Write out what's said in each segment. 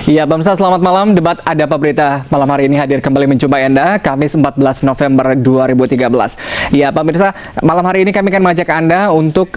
Ya, pemirsa, selamat malam. Debat Ada Apa Berita malam hari ini hadir kembali menjumpai Anda, Kamis 14 November 2013. Ya, pemirsa, malam hari ini kami akan mengajak Anda untuk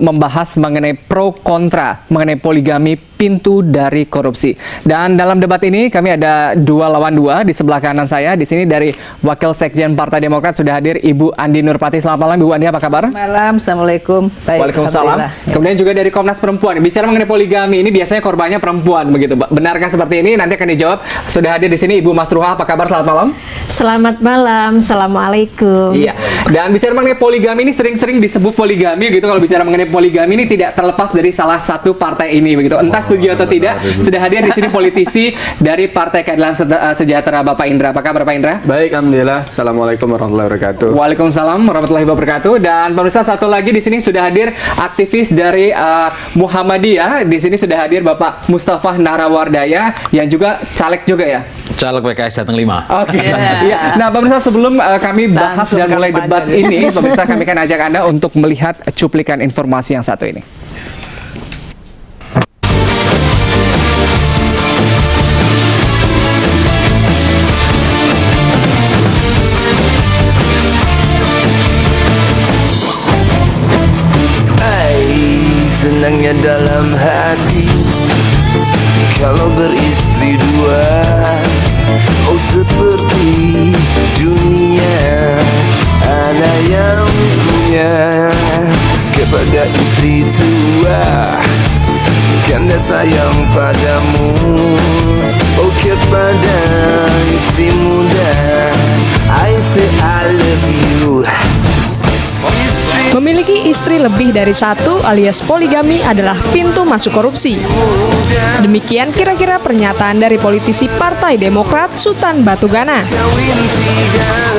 membahas mengenai pro kontra, mengenai poligami, pintu dari korupsi. Dan dalam debat ini kami ada 2 lawan 2. Di sebelah kanan saya, di sini dari Wakil Sekjen Partai Demokrat sudah hadir Ibu Andi Nurpati. Selamat malam, Ibu Andi, apa kabar? Malam, Assalamualaikum. Baik, waalaikumsalam. Kemudian juga dari Komnas Perempuan. Bicara mengenai poligami, ini biasanya korbannya perempuan, begitu, Mbak. Benarkah seperti ini? Nanti akan dijawab. Sudah hadir di sini Ibu Masruha, apa kabar? Selamat malam. Selamat malam, Assalamualaikum. Iya. Dan bicara mengenai poligami ini sering-sering disebut poligami, gitu. Kalau bicara mengenai poligami ini tidak terlepas dari salah satu partai ini, begitu. Entah setuju atau tidak, sudah hadir di sini politisi dari Partai Keadilan Sejahtera, Bapak Indra. Apa kabar, Pak Indra? Baik, alhamdulillah. Assalamualaikum warahmatullahi wabarakatuh. Waalaikumsalam warahmatullahi wabarakatuh. Dan pemirsa, satu lagi di sini sudah hadir aktivis dari Muhammadiyah. Di sini sudah hadir Bapak Mustafa Narawardaya yang juga caleg juga ya. Caleg PKS Jateng 5. Oke. Iya. Nah, pemirsa, sebelum kami bahas dan mulai debat ini, pemirsa, kami akan ajak Anda untuk melihat cuplikan informasi yang satu ini. Senangnya dalam hati kalau beristri dua. Oh, seperti dunia ada yang punya kepada istri tua, karena sayang padamu. Oh, kepada istri muda I say I love you. Memiliki istri lebih dari satu alias poligami adalah pintu masuk korupsi. Demikian kira-kira pernyataan dari politisi Partai Demokrat Sultan Batugana.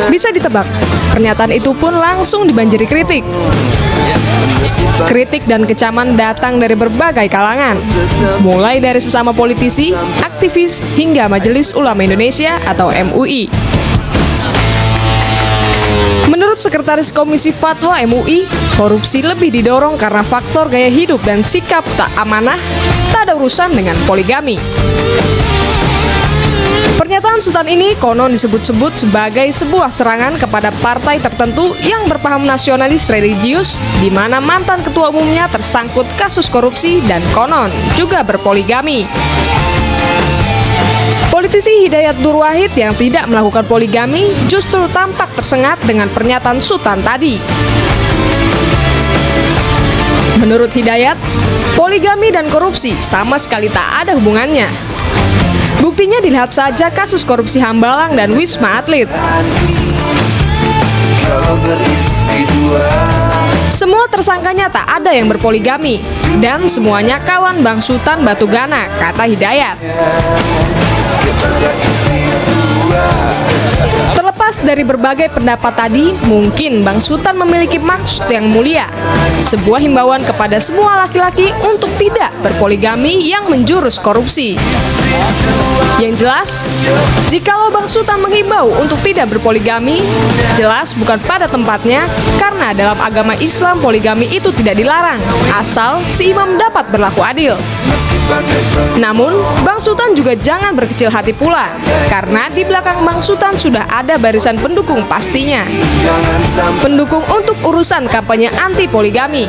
Bisa ditebak, pernyataan itu pun langsung dibanjiri kritik. Kritik dan kecaman datang dari berbagai kalangan, mulai dari sesama politisi, aktivis, hingga Majelis Ulama Indonesia atau MUI. Menurut Sekretaris Komisi Fatwa MUI, korupsi lebih didorong karena faktor gaya hidup dan sikap tak amanah, tak ada urusan dengan poligami. Pernyataan Sultan ini konon disebut-sebut sebagai sebuah serangan kepada partai tertentu yang berpaham nasionalis religius, di mana mantan ketua umumnya tersangkut kasus korupsi dan konon juga berpoligami. Politisi Hidayat Nur Wahid yang tidak melakukan poligami justru tampak tersengat dengan pernyataan Sultan tadi. Menurut Hidayat, poligami dan korupsi sama sekali tak ada hubungannya. Buktinya dilihat saja kasus korupsi Hambalang dan Wisma Atlet. Semua tersangkanya tak ada yang berpoligami, dan semuanya kawan Bang Sultan Batugana, kata Hidayat. Terlepas dari berbagai pendapat tadi, mungkin Bang Sultan memiliki maksud yang mulia. Sebuah himbauan kepada semua laki-laki untuk tidak berpoligami yang menjurus korupsi. Yang jelas, jikalau Bang Sultan menghimbau untuk tidak berpoligami, jelas bukan pada tempatnya, karena dalam agama Islam poligami itu tidak dilarang, asal si imam dapat berlaku adil. Namun, Bang Sultan juga jangan berkecil hati pula, karena di belakang Bang Sultan sudah ada barisan pendukung pastinya. Pendukung untuk urusan kampanye anti poligami.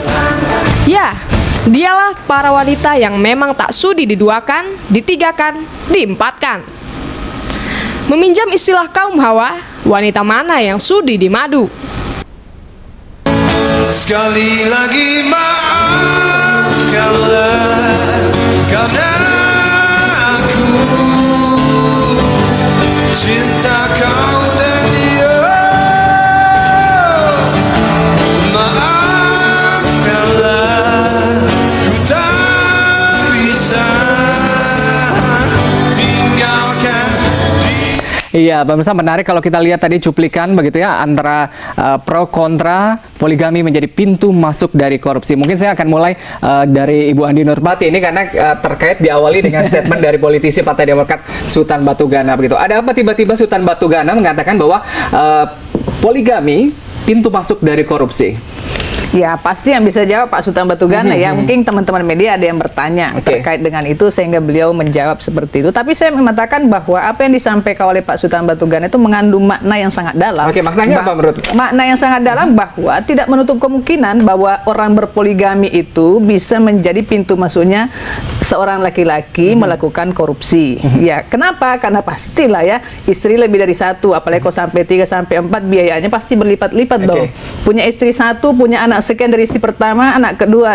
Ya, dialah para wanita yang memang tak sudi diduakan, ditigakan, diempatkan. Meminjam istilah kaum Hawa, wanita mana yang sudi dimadu? Sekali lagi maafkanlah, karena aku cinta kau dan dia. Maafkanlah, ku tak bisa tinggalkan dia. Iya, pemirsa, menarik kalau kita lihat tadi cuplikan begitu ya, antara pro kontra poligami menjadi pintu masuk dari korupsi. Mungkin saya akan mulai dari Ibu Andi Nurpati ini karena terkait diawali dengan statement dari politisi Partai Demokrat Sultan Batugana begitu. Ada apa tiba-tiba Sultan Batugana mengatakan bahwa poligami pintu masuk dari korupsi? Ya pasti yang bisa jawab Pak Sultan Batugana ya. Mungkin teman-teman media ada yang bertanya terkait dengan itu sehingga beliau menjawab seperti itu. Tapi saya mengatakan bahwa apa yang disampaikan oleh Pak Sultan Batugana itu mengandung makna yang sangat dalam. Oke, maknanya apa menurut? Makna yang sangat dalam bahwa tidak menutup kemungkinan bahwa orang berpoligami itu bisa menjadi pintu masuknya seorang laki-laki melakukan korupsi. Ya, kenapa? Karena pastilah ya istri lebih dari satu, apalagi kalau sampai 3 sampai 4 biayanya pasti berlipat-lipat dong. Punya istri satu, punya anak sekian dari istri pertama, anak kedua,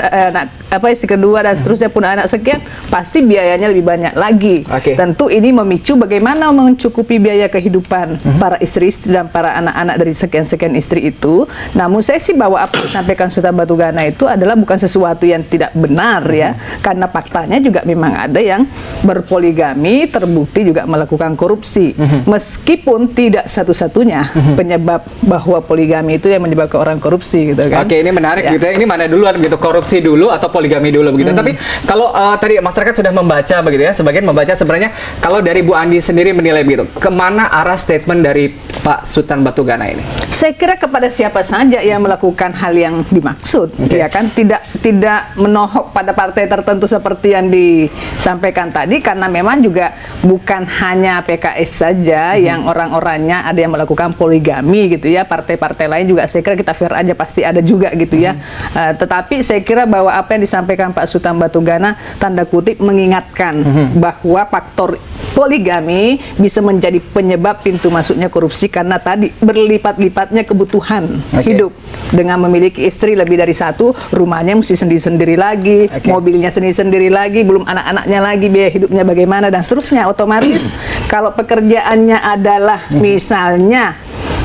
istri kedua dan seterusnya pun anak sekian, pasti biayanya lebih banyak lagi. Tentu ini memicu bagaimana mencukupi biaya kehidupan para istri-istri dan para anak-anak dari sekian-sekian istri itu. Namun saya sih bahwa apa yang disampaikan Sultan Batugana itu adalah bukan sesuatu yang tidak benar ya, karena faktanya juga memang ada yang berpoligami terbukti juga melakukan korupsi. Meskipun tidak satu-satunya penyebab bahwa poligami itu yang menyebabkan orang korupsi gitu kan. Oke, ini menarik gitu ya. Ini mana duluan gitu, korupsi dulu atau poligami dulu begitu. Tapi kalau tadi masyarakat sudah membaca begitu ya, sebagian membaca sebenarnya kalau dari Bu Andi sendiri menilai begitu, kemana arah statement dari Pak Sultan Batugana ini? Saya kira kepada siapa saja yang melakukan hal yang dimaksud, ya kan, tidak menohok pada partai tertentu seperti yang disampaikan tadi, karena memang juga bukan hanya PKS saja yang orang-orangnya ada yang melakukan poligami gitu ya, partai-partai lain juga saya kira kita fair aja pasti ada juga gitu ya. Tetapi saya kira bahwa apa yang disampaikan Pak Sultan Batugana tanda kutip mengingatkan bahwa faktor poligami bisa menjadi penyebab pintu masuknya korupsi karena tadi berlipat-lipatnya kebutuhan hidup. Dengan memiliki istri lebih dari satu, rumahnya mesti sendiri-sendiri lagi, mobilnya sendiri-sendiri lagi, belum anak-anaknya lagi, biaya hidupnya bagaimana dan seterusnya. Otomatis kalau pekerjaannya adalah misalnya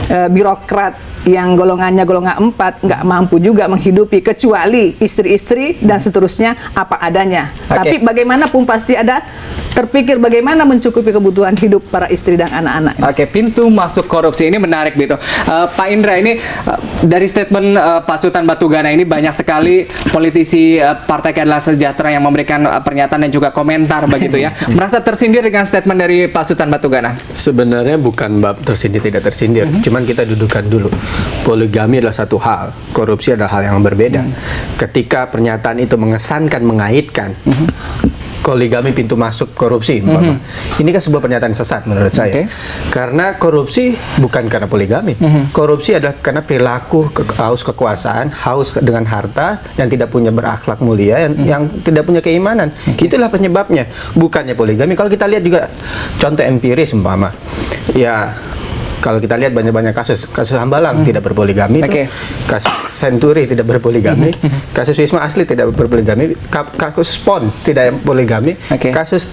birokrat yang golongannya golongan 4 nggak mampu juga menghidupi kecuali istri-istri dan seterusnya apa adanya. Tapi bagaimanapun pasti ada terpikir bagaimana mencukupi kebutuhan hidup para istri dan anak-anak. Pintu masuk korupsi ini menarik gitu. Pak Indra, ini dari statement Pak Sultan Batugana ini banyak sekali politisi Partai Keadilan Sejahtera yang memberikan pernyataan dan juga komentar begitu ya. Merasa tersindir dengan statement dari Pak Sultan Batugana? Sebenarnya bukan bab tersindir tidak tersindir, cuman kita dudukan dulu. Poligami adalah satu hal, korupsi adalah hal yang berbeda. Ketika pernyataan itu mengesankan, mengaitkan poligami pintu masuk korupsi, ini kan sebuah pernyataan sesat menurut saya. Karena korupsi bukan karena poligami. Korupsi adalah karena perilaku haus kekuasaan, haus dengan harta, yang tidak punya berakhlak mulia, yang tidak punya keimanan. Itulah penyebabnya, bukannya poligami. Kalau kita lihat juga contoh empiris umpama, ya kalau kita lihat banyak-banyak kasus Hambalang tidak berpoligami, kasus Senturi tidak berpoligami, kasus Wisma Asli tidak berpoligami, kasus PON tidak poligami, kasus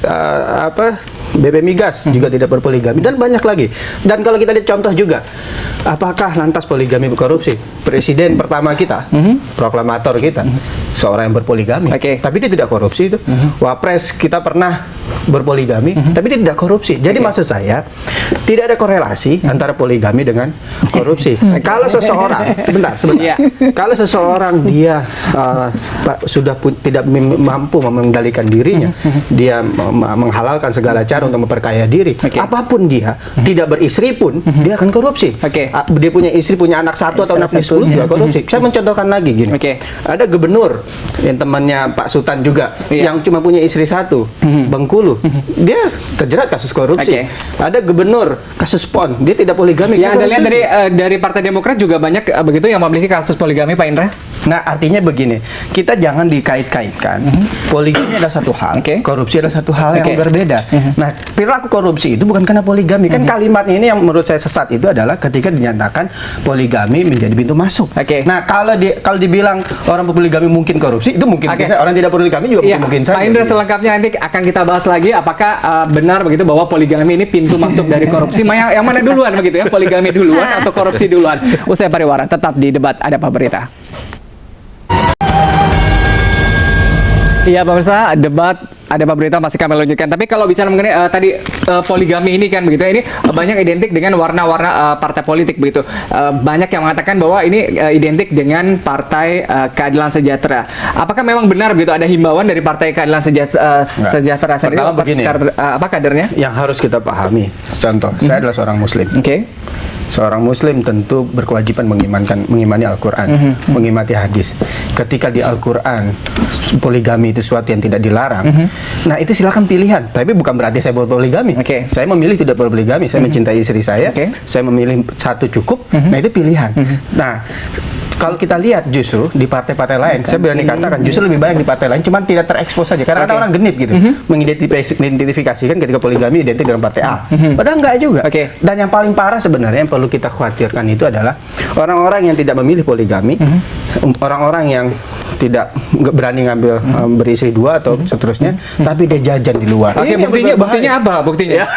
BP Migas juga tidak berpoligami, dan banyak lagi. Dan kalau kita lihat contoh juga, apakah lantas poligami korupsi? Presiden pertama kita, proklamator kita, seorang yang berpoligami, tapi dia tidak korupsi itu. Wapres kita pernah berpoligami, tapi dia tidak korupsi. Jadi maksud saya, tidak ada korelasi antara poligami dengan korupsi. Kalau seseorang, sebentar. Kalau seseorang dia sudah tidak mampu mengendalikan dirinya, dia menghalalkan segala cara untuk memperkaya diri, apapun dia, tidak beristri pun, dia akan korupsi. Dia punya istri, punya anak 1 atau anak 10 juga korupsi. Saya mencontohkan lagi gini. Ada gubernur yang temannya Pak Sultan juga, yang cuma punya istri 1, Bengkulu, dia terjerat kasus korupsi. Ada gubernur kasus PON, dia tidak poligami. Ya, Anda lihat dari Partai Demokrat juga banyak begitu yang memiliki kasus poligami, Pak Indra. Nah, artinya begini, kita jangan dikait-kaitkan. Poligami adalah satu hal, korupsi adalah satu hal yang berbeda. Nah, perilaku korupsi itu bukan karena poligami. Kan kalimat ini yang menurut saya sesat itu adalah ketika dinyatakan poligami menjadi pintu masuk. Nah, kalau dibilang orang poligami mungkin korupsi, itu mungkin saja. Orang tidak poligami juga mungkin saja. Pak Indra, selengkapnya nanti akan kita bahas lagi apakah benar begitu bahwa poligami ini pintu masuk dari korupsi. Yang mana duluan begitu ya? Poligami duluan atau korupsi duluan? Usai pariwara, tetap di Debat Ada Apa Berita. Iya pemirsa, Debat Ada Apa Berita masih kami lanjutkan. Tapi kalau bicara mengenai tadi poligami ini kan begitu, ini banyak identik dengan warna-warna partai politik begitu. Banyak yang mengatakan bahwa ini identik dengan Partai Keadilan Sejahtera. Apakah memang benar begitu ada himbauan dari Partai Keadilan Sejahtera sendiri? Pertama begini, apa kadernya? Yang harus kita pahami, contoh, saya adalah seorang Muslim. Seorang Muslim tentu berkewajiban mengimani Al-Quran, mengimani hadis. Ketika di Al-Quran poligami itu sesuatu yang tidak dilarang, nah itu silakan pilihan. Tapi bukan berarti saya berpoligami. Saya memilih tidak berpoligami. Saya mencintai istri saya. Saya memilih satu cukup. Nah itu pilihan. Nah kalau kita lihat justru di partai-partai lain, saya berani katakan justru lebih banyak di partai lain, cuman tidak terekspos saja karena ada orang genit gitu, mengidentifikasikan ketika poligami identik dengan partai A. Padahal enggak juga. Dan yang paling parah sebenarnya yang perlu kita khawatirkan itu adalah orang-orang yang tidak memilih poligami, orang-orang yang tidak berani ngambil beristri dua atau seterusnya, tapi dia jajan di luar. Buktinya apa? Buktinya?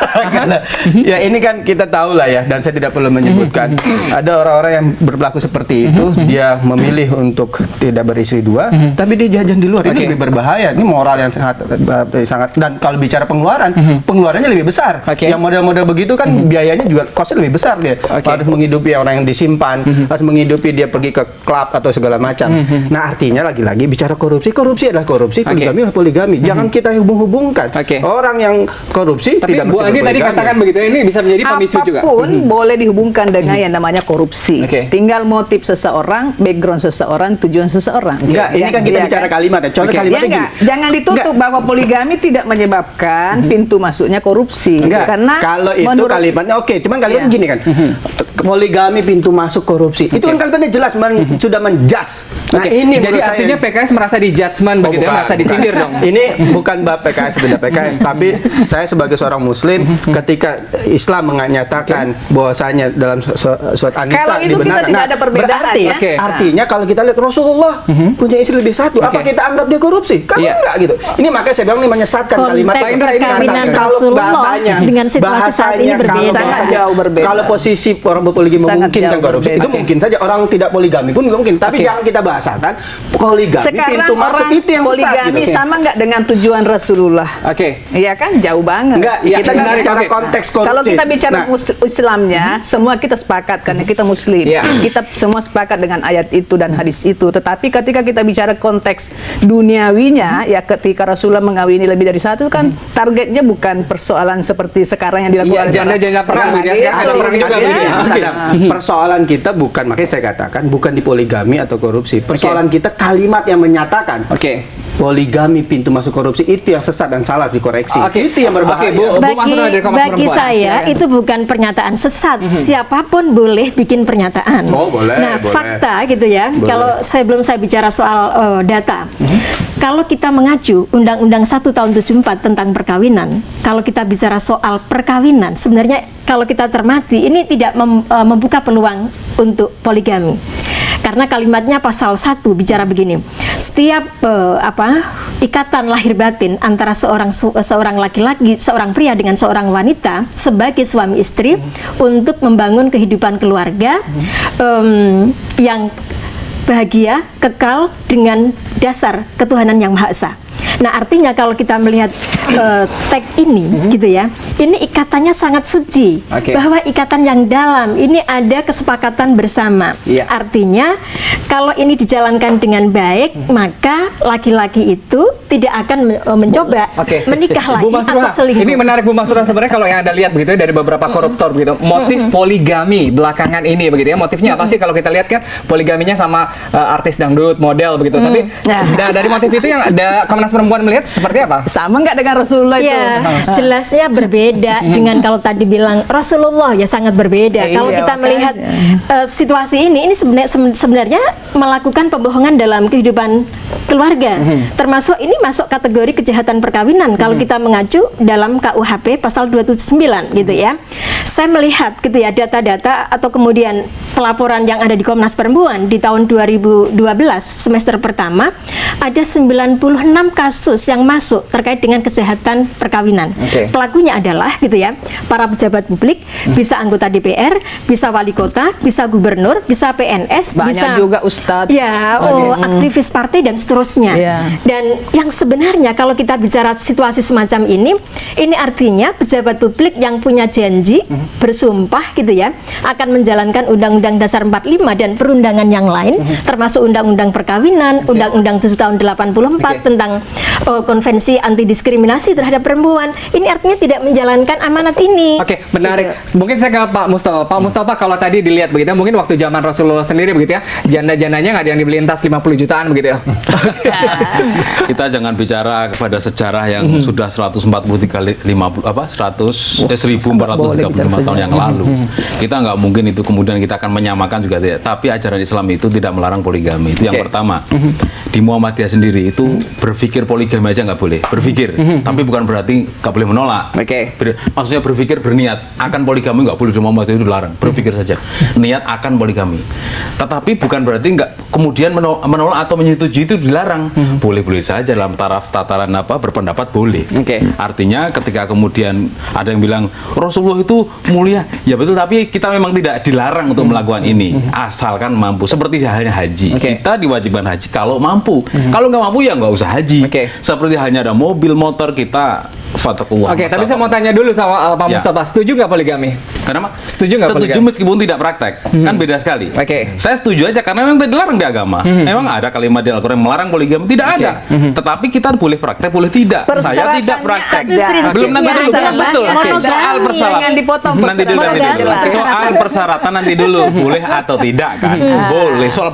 Ya ini kan kita tahu lah ya, dan saya tidak perlu menyebutkan. Ada orang-orang yang berperilaku seperti itu, dia memilih untuk tidak beristri dua, tapi dia jajan di luar. Ini lebih berbahaya. Ini moral yang sangat. Dan kalau bicara pengeluarannya lebih besar. Yang model-model begitu kan biayanya juga costnya lebih besar dia. Harus menghidupi orang yang disimpan, harus menghidupi dia pergi ke klub atau segala macam. Nah artinya lagi-lagi bicara korupsi adalah korupsi, poligami adalah poligami. Jangan kita hubung-hubungkan. Orang yang korupsi tapi tidak Bu mesti Andi tadi berpoligami. katakan begitu, ini bisa menjadi pemicu juga. Apapun boleh dihubungkan dengan yang namanya korupsi. Tinggal motif seseorang, background seseorang, tujuan seseorang. Enggak, ini kan kita bicara kalimat ya. Contoh kalimatnya gini. Jangan ditutup bahwa poligami tidak menyebabkan pintu masuknya korupsi. Enggak, Karena kalau itu kalimatnya cuman kalimatnya gini kan. Poligami pintu masuk korupsi. Itu kan kalimatnya jelas sudah menjas. Nah, ini jadi artinya PKS merasa di judgment begitu ya, merasa disindir dong. Ini bukan bab PKS tidak PKS, tapi saya sebagai seorang muslim ketika Islam menyatakan bahwasanya dalam surat An-Nisa kalau itu kita tidak ada perbedaan berarti, ya. Artinya kalau kita lihat Rasulullah punya istri lebih satu, apa kita anggap dia korupsi? Kan enggak gitu. Ini makanya saya bilang ini menyesatkan kalimat perkawinan kalau Rasulullah bahasanya dengan situasi saat ini berbeda. Sangat jauh berbeda. Kalau posisi orang berpoligami memungkinkan korupsi, itu mungkin saja. Orang tidak poligami pun mungkin, tapi jangan kita bahasakan poligami sekarang pintu masuk itu yang sesat poligami gitu. sama nggak dengan tujuan Rasulullah? Iya kan, jauh banget. Enggak, kita kan bicara konteks korupsi. Kalau kita bicara Islamnya, semua kita sepakat karena kita Muslim. Kita semua sepakat dengan ayat itu dan hadis itu. Tetapi ketika kita bicara konteks duniawinya, ya ketika Rasulullah mengawini lebih dari satu kan targetnya bukan persoalan seperti sekarang yang dilakukan. Janda-janda perang gitu ya, sekarang ada perang juga begitu. Persoalan kita bukan, makanya saya katakan bukan di poligami atau korupsi. Persoalan kita kalimat yang menyatakan poligami pintu masuk korupsi itu yang sesat dan salah dikoreksi. Itu yang berbahaya. Bagi saya itu bukan pernyataan sesat. Siapapun boleh bikin pernyataan. Boleh. Nah, fakta gitu ya. Kalau sebelum saya bicara soal data, kalau kita mengacu Undang-Undang 1 tahun 74 tentang perkawinan, kalau kita bicara soal perkawinan, sebenarnya kalau kita cermati ini tidak membuka peluang untuk poligami. Karena kalimatnya pasal 1 bicara begini, setiap ikatan lahir batin antara seorang laki-laki, seorang pria dengan seorang wanita sebagai suami istri untuk membangun kehidupan keluarga yang bahagia, kekal dengan dasar ketuhanan yang Maha Esa. Nah, artinya kalau kita melihat teks ini gitu ya, ini ikatannya sangat suci, bahwa ikatan yang dalam ini ada kesepakatan bersama. Artinya kalau ini dijalankan dengan baik, maka laki-laki itu tidak akan mencoba menikah lagi atau selingkuh. Ini menarik Bu Masura, sebenarnya kalau yang Anda lihat begitu ya, dari beberapa koruptor begitu, motif poligami belakangan ini begitu ya, motifnya apa sih? Kalau kita lihat kan poligaminya sama artis dangdut, model begitu, tapi dari motif itu yang ada Komnas Perempuan melihat seperti apa? Sama nggak dengan Rasulullah itu? Ya, jelasnya berbeda dengan kalau tadi bilang Rasulullah, ya sangat berbeda. Kalau kita melihat situasi ini sebenarnya melakukan pembohongan dalam kehidupan keluarga. Termasuk ini masuk kategori kejahatan perkawinan kalau kita mengacu dalam KUHP pasal 279 gitu ya. Saya melihat gitu ya data-data atau kemudian pelaporan yang ada di Komnas Perempuan di tahun 2012 semester pertama ada 96 kasus yang masuk terkait dengan kejahatan perkawinan. Pelakunya adalah gitu ya, para pejabat publik, bisa anggota DPR, bisa wali kota, bisa gubernur, bisa PNS, banyak bisa juga ustadz. Ya, aktivis partai dan seterusnya. Dan yang sebenarnya kalau kita bicara situasi semacam ini artinya pejabat publik yang punya janji bersumpah gitu ya akan menjalankan Undang-Undang Dasar 45 dan perundangan yang lain termasuk Undang-Undang Perkawinan, Undang-Undang 7 tahun 84 tentang konvensi anti diskriminasi terhadap perempuan. Ini artinya tidak menjalankan amanat ini. Oke, menarik. Mungkin saya ke Pak Mustafa. Pak Mustafa, kalau tadi dilihat begitu, mungkin waktu zaman Rasulullah sendiri begitu ya, janda-jandanya nggak ada yang dibeli tas 50 jutaan begitu ya. Kita jangan bicara kepada sejarah yang sudah 1435 tahun yang lalu. Kita nggak mungkin itu kemudian kita akan menyamakan juga tidak. Tapi ajaran Islam itu tidak melarang poligami. Itu yang pertama. Di Muhammadiyah sendiri itu berpikir poligami aja nggak boleh. Berpikir, tapi bukan berarti nggak boleh menolak. Maksudnya berpikir berniat akan poligami nggak boleh, di Muhammadiyah itu dilarang. Berpikir saja, niat akan poligami. Tetapi bukan berarti nggak kemudian menolak atau menyetujui itu dilarang. Boleh-boleh saja dalam taraf tataran berpendapat boleh. Artinya ketika kemudian ada yang bilang Rasulullah itu mulia, ya betul, tapi kita memang tidak dilarang untuk melakukan ini asalkan mampu. Seperti halnya haji, kita diwajibkan haji kalau mampu. Kalau nggak mampu ya nggak usah haji. Seperti halnya ada mobil, motor, kita fatakullah. Tapi saya mau tanya dulu sama Pak Mustafa, setuju nggak poligami? Kenapa? Setuju nggak poligami? Setuju meskipun tidak praktek, kan beda sekali. Saya setuju aja karena memang tidak dilarang di agama. Memang ada kalimat di Al-Quran melarang poligami, tidak ada. Tetapi kita boleh praktek, boleh tidak. Saya tidak praktek. Belum nanti dulu, betul. Soal persyaratan nanti dulu. Soal persyaratan nanti dulu, boleh atau tidak kan? Boleh. Soal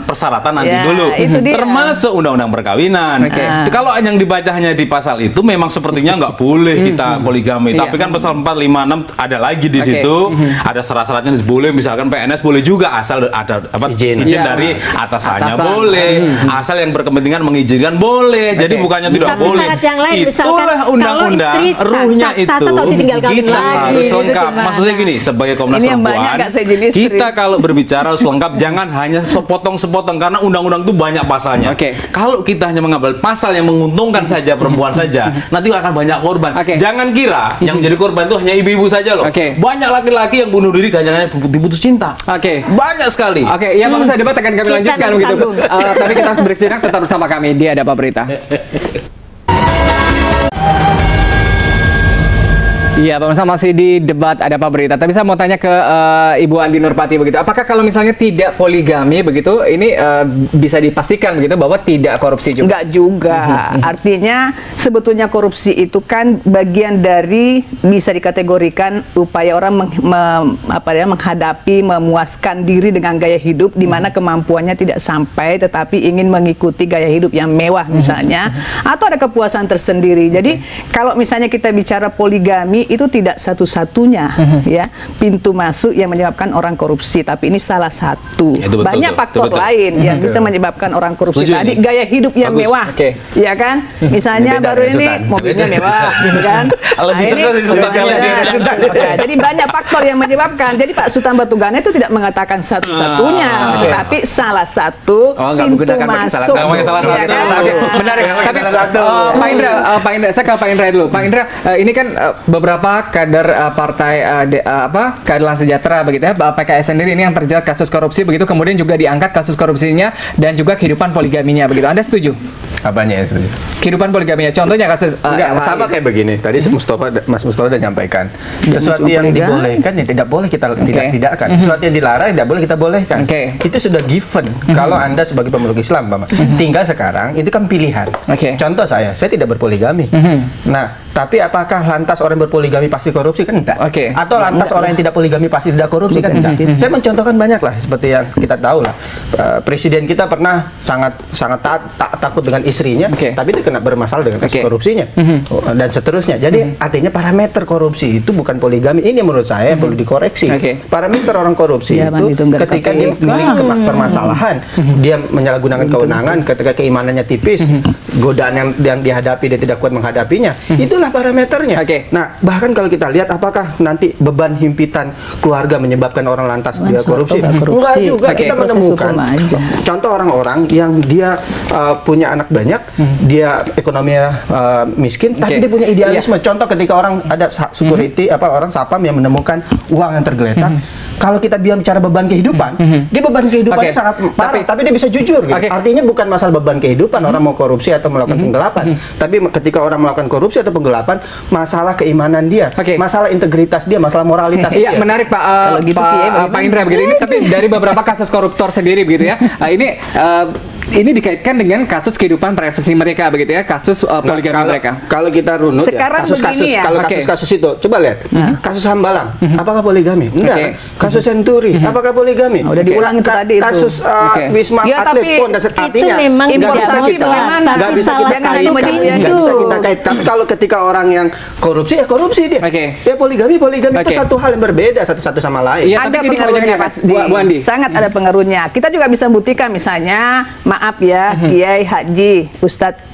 persyaratan nanti dulu. Termasuk undang-undang perkawinan. Kalau yang dibaca hanya di pasal itu memang sepertinya nggak boleh kita poligami. Tapi kan pasal 4, 5, 6 ada lagi di situ. Ada syarat-syaratnya boleh, misalkan PNS boleh juga asal ada izin dari atasannya boleh. Asal yang berkepentingan mengizinkan boleh. Jadi bukannya tidak tapi boleh. Syarat yang lain, Itulah undang-undang ruhnya itu. Kita harus lengkap. Maksudnya gini, sebagai Komnas Perempuan, kita kalau berbicara harus lengkap, jangan hanya sepotong-sepotong karena undang-undang itu banyak pasalnya. Kalau kita hanya mengambil pasal yang menguntungkan saja perempuan saja, nanti akan banyak korban. Jangan kira yang jadi korban itu hanya ibu-ibu saja loh. Banyak laki-laki yang bunuh diri hanya diputus cinta. Banyak sekali. Ya Pak Musa, debat akan kami lanjutkan begitu. Tapi kita harus beristirahat, tetap bersama kami di Ada Apa Berita. Iya, Pak Musa, masih di debat Ada Apa Berita. Tapi saya mau tanya ke Ibu Andi Nurpati begitu. Apakah kalau misalnya tidak poligami begitu, ini bisa dipastikan begitu bahwa tidak korupsi juga? Enggak juga. Artinya sebetulnya korupsi itu kan bagian dari, bisa dikategorikan upaya orang menghadapi, memuaskan diri dengan gaya hidup di mana kemampuannya tidak sampai tetapi ingin mengikuti gaya hidup yang mewah misalnya, atau ada kepuasan tersendiri. Jadi kalau misalnya kita bicara poligami, itu tidak satu-satunya ya pintu masuk yang menyebabkan orang korupsi, tapi ini salah satu. Banyak faktor lain yang bisa menyebabkan orang korupsi. Tadi gaya hidup yang mewah, ya kan? Misalnya baru ini mobilnya mewah, gitu kan? Jadi banyak faktor yang menyebabkan. Jadi Pak Sultan Batugana itu tidak mengatakan satu-satunya, tapi salah satu pintu masuk. Menarik. Tapi Pak Indra, saya ke Pak Indra dulu. Pak Indra, ini kan beberapa kader partai Keadilan Sejahtera begitu ya, PKS sendiri ini yang terjerat kasus korupsi begitu, kemudian juga diangkat kasus korupsinya dan juga kehidupan poligaminya begitu. Anda setuju? Apanya yang setuju? Kehidupan poligaminya. Contohnya kasus sama kayak begini. Tadi Mas Mustafa sudah nyampaikan. Sesuatu yang dibolehkan ya tidak boleh kita tidakkan. Sesuatu yang dilarang tidak boleh kita bolehkan. Itu sudah given. Kalau Anda sebagai pemeluk Islam, Bapak. Tinggal sekarang itu kan pilihan. Contoh saya tidak berpoligami. Nah, tapi apakah lantas orang berpoligami pasti korupsi? Kan enggak. Atau lantas orang yang tidak poligami pasti tidak korupsi? Kan enggak. Saya mencontohkan banyak lah, seperti yang kita tahu lah. Presiden kita pernah sangat takut dengan istrinya, tapi dia kena bermasalah dengan kasus korupsinya dan seterusnya. Jadi artinya parameter korupsi itu bukan poligami. Ini menurut saya perlu dikoreksi. Parameter orang korupsi itu ketika dia memiliki permasalahan, dia menyalahgunakan kewenangan, ketika keimanannya tipis, godaan yang dihadapi dia tidak kuat menghadapinya. Itulah parameternya. Nah, bahkan kalau kita lihat apakah nanti beban himpitan keluarga menyebabkan orang lantas dia korupsi? Enggak juga. Kita menemukan contoh orang-orang yang dia punya anak banyak, dia ekonominya miskin, tapi dia punya idealisme. Contoh ketika orang ada security, orang sapam yang menemukan uang yang tergeletak. Kalau kita bicara beban kehidupan, dia beban kehidupannya sangat parah, tapi dia bisa jujur. Gitu. Artinya bukan masalah beban kehidupan orang mau korupsi atau melakukan penggelapan, tapi ketika orang melakukan korupsi atau penggelapan, masalah keimanan dia, masalah integritas dia, masalah moralitas dia. Iya, menarik Pak Indra begitu. Ini tapi dari beberapa kasus koruptor sendiri begitu ya. Ini ini dikaitkan dengan kasus kehidupan privasi mereka begitu ya, kasus poligami mereka. Kalau kita runut Sekarang ya, kasus-kasus begini ya. kalau Oke. kasus-kasus itu, coba lihat. Kasus Hambalang, apakah poligami? Enggak. Oke. Kasus Senturi, apakah poligami? Udah diulang itu tadi itu. Kasus Oke. Wisma Ya, Atlet tapi pun artinya memang nggak tidak bisa kita bagaimana? nggak Tapi bisa salah kita satu kaitkan, pintu. nggak bisa kita kaitkan. Tapi kalau ketika orang yang korupsi ya korupsi dia. Oke. Ya poligami itu Oke. satu hal yang berbeda satu sama lain. Iya, Ada tapi ini pengaruhnya kebanyakan pasti. Bu Andi. Sangat ada pengaruhnya. Kita juga bisa buktikan misalnya, maaf ya, Kiai Haji Ustadz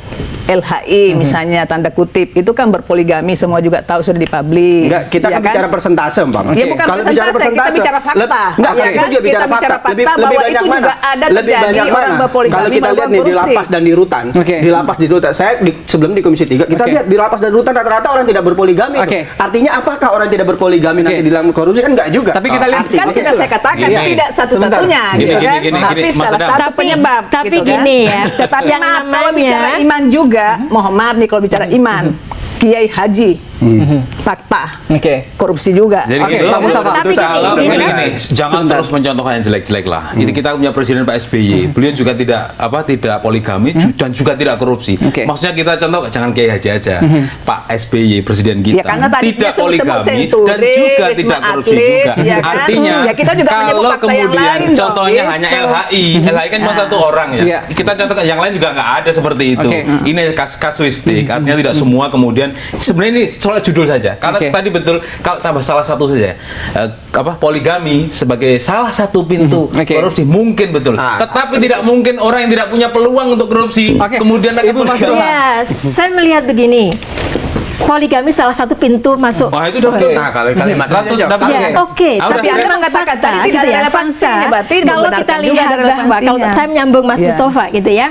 LHI misalnya tanda kutip itu kan berpoligami, semua juga tahu, sudah dipublish. Enggak, kita ya kan bicara persentase, Bang. Ya bukan Kalau bicara persentase, kita bicara fakta. Enggak, Ya kita kan? juga bicara Kita bicara fakta. Lebih fakta bahwa banyak itu mana? juga ada Lebih terjadi banyak orang mana? berpoligami Kalau kita lihat melakukan nih di korupsi. lapas dan di rutan. Oke. Di lapas di rutan. Saya sebelum di Komisi 3, kita Oke. lihat di lapas dan rutan rata-rata orang tidak berpoligami. Oke. Artinya apakah orang tidak berpoligami Oke. nanti dalam korupsi kan enggak juga. Tapi kita lihat- Artinya Kan sudah itulah. saya katakan Gini. tidak satu-satunya Gini, gitu gini, kan, gini, tapi gini, Mas salah Adam. satu penyebab. Tapi gitu kan. gini ya, Tetapi yang maaf, kalau namanya- bicara iman juga, mohon maaf nih kalau bicara iman, Kiai Haji, fakta, Oke. korupsi juga. Jadi Oke, gitu. Pak Mustafa. Tapi Kalau gini, begini, jangan Sebentar. terus mencontohkan yang jelek-jelek lah. Ini kita punya Presiden Pak SBY, beliau juga tidak poligami dan juga tidak korupsi. Oke. Maksudnya kita contoh jangan Kiai Haji aja. Pak SBY Presiden kita Ya, karena tadi tidak dia sebut-sebut poligami Senturi, dan juga Wisma tidak korupsi Atlet, juga. ya kan? Artinya Ya, kita juga menyebut kalau fakta yang kemudian lain dong, contohnya gitu. hanya LHI kan cuma satu orang ya. Iya. Kita contohkan yang lain juga nggak ada seperti itu. Oke. Ini kasuistik, artinya tidak semua kemudian sebenarnya ini soal judul saja. Karena Oke. tadi betul kalau tambah salah satu saja poligami sebagai salah satu pintu Oke. korupsi mungkin betul. Ah. Tetapi tidak mungkin orang yang tidak punya peluang untuk korupsi Oke. kemudian akan Ibu Mas poligami. Ya, saya melihat begini. Poligami salah satu pintu masuk. Wah itu udah Oke. Nah, kalau kalimat Ratus dapat. Ya, oke. Ah, Tapi udah, Anda memang mengatakan fakta, tadi tidak gitu ada ya, relevansinya, fakta. berarti Kalau membenarkan kita juga lihat ada bahwa kalau relevansinya. saya menyambung Mas Ya. Mustafa gitu ya,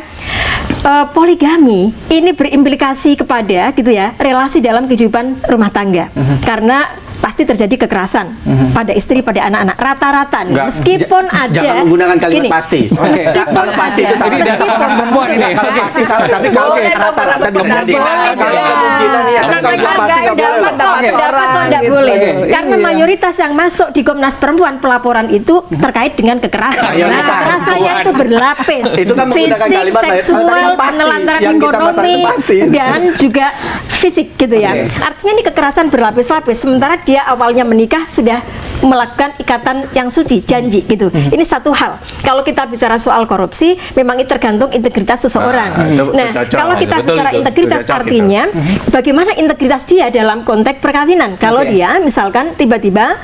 poligami ini berimplikasi kepada gitu ya relasi dalam kehidupan rumah tangga karena pasti terjadi kekerasan pada istri, pada anak-anak rata-rata nih. Enggak, Meskipun ada jangan menggunakan kalimat gini, pasti. meskipun Kalau pasti itu ada- salah. Ini data Komnas Perempuan ini. Kalau Oke. pasti salah, tapi kalau Boleh dong, rata-rata para dibandingkan pendapat. kalau Iya. kemungkinan ya, tapi kalau Namanya pasti nggak boleh loh. pendapat kok Orang, tidak gitu. boleh. Oke. Karena Iya. mayoritas yang masuk di Komnas Perempuan pelaporan itu terkait dengan kekerasan. Mayoritas. Kekerasannya itu berlapis. Itu kan menggunakan fisik, kalimat seksual, yang pasti. penelantaran Yang kita ekonomi, masalahkan pasti. dan juga fisik gitu ya. Oke. Artinya ini kekerasan berlapis-lapis. Sementara dia awalnya menikah sudah melakukan ikatan yang suci, janji gitu. Ini satu hal. Kalau kita bicara soal korupsi, memang itu tergantung integritas seseorang. Nah, itu Nah, cocok. kalau kita Betul, bicara betul. integritas Itu cocok, artinya bagaimana integritas dia dalam konteks perkawinan. Kalau Oke. dia misalkan tiba-tiba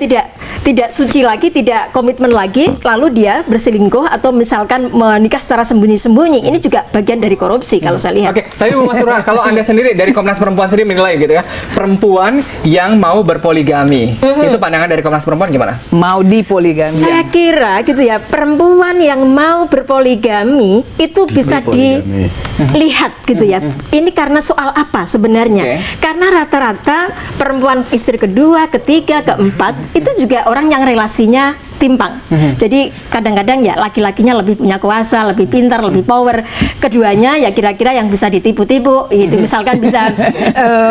dia tidak suci lagi, tidak komitmen lagi, lalu dia berselingkuh atau misalkan menikah secara sembunyi-sembunyi, ini juga bagian dari korupsi kalau saya lihat. Oke, tapi Bu Mas Surah, kalau Anda sendiri dari Komnas Perempuan sendiri menilai gitu ya, perempuan yang mau berpoligami, itu pandangan dari Komnas Perempuan gimana? Mau dipoligami. Saya kira gitu ya, perempuan yang mau berpoligami itu bisa poligami. dilihat gitu ya. Ini karena soal apa sebenarnya? Oke. Karena rata-rata perempuan istri kedua, ketiga, keempat itu juga orang yang relasinya timpang. Jadi kadang-kadang ya laki-lakinya lebih punya kuasa, lebih pintar, lebih power. Keduanya ya kira-kira yang bisa ditipu-tipu, itu misalkan bisa